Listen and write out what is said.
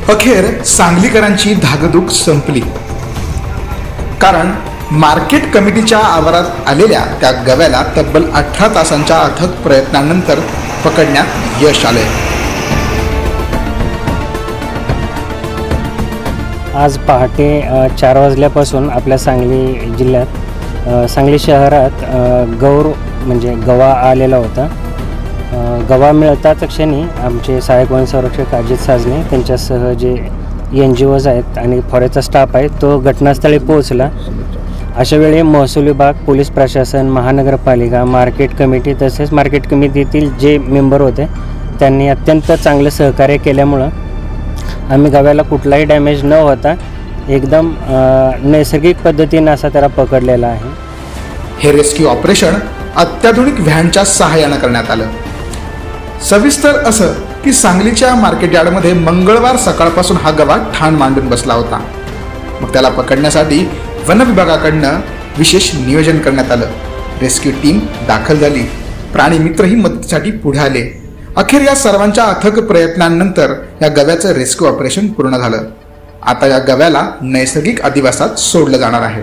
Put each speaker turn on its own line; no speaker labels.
अखेर सांगलीकरांची धाकधूक संपली, कारण मार्केट कमिटीच्या आवारात आलेल्या त्या गव्याला तब्बल 18 तासांच्या अथक प्रयत्नानंतर पकडण्यात यश आले।
आज पहाटे 4 वाजल्यापासून आपल्या सांगली जिल्ह्यात सांगली शहरात गवा आलेला होता। गवा मिळताच क्षणी आमचे सहाय्यक वन संरक्षक अजित साजने त्यांच्यासह जे NGOज आहेत आणि फॉरेस्टचा स्टाफ आहे तो घटनास्थळी पोहोचला। अशा वेळी महसूल विभाग, पोलीस प्रशासन, महानगरपालिका, मार्केट कमिटी तसेच मार्केट कमिटीतील जे मेंबर होते त्यांनी अत्यंत चांगले सहकार्य केल्यामुळं आम्ही गव्याला कुठलाही डॅमेज न होता एकदम नैसर्गिक पद्धतीने असा त्याला पकडलेला आहे।
हे रेस्क्यू ऑपरेशन अत्याधुनिक व्हॅनच्या सहाय्याने करण्यात आलं। सविस्तर असं की सांगलीच्या मार्केट यार्डमध्ये मंगळवार सकाळपासून हा गवा ठाण मांडून बसला होता। मग त्याला पकडण्यासाठी वन विभागाकडनं विशेष नियोजन करण्यात आलं। रेस्क्यू टीम दाखल झाली, प्राणी मित्रही मदतीसाठी पुढे आले। अखेर या सर्वांच्या अथक प्रयत्नांनंतर या गव्याचं रेस्क्यू ऑपरेशन पूर्ण झालं। आता या गव्याला नैसर्गिक अधिवासात सोडलं जाणार आहे।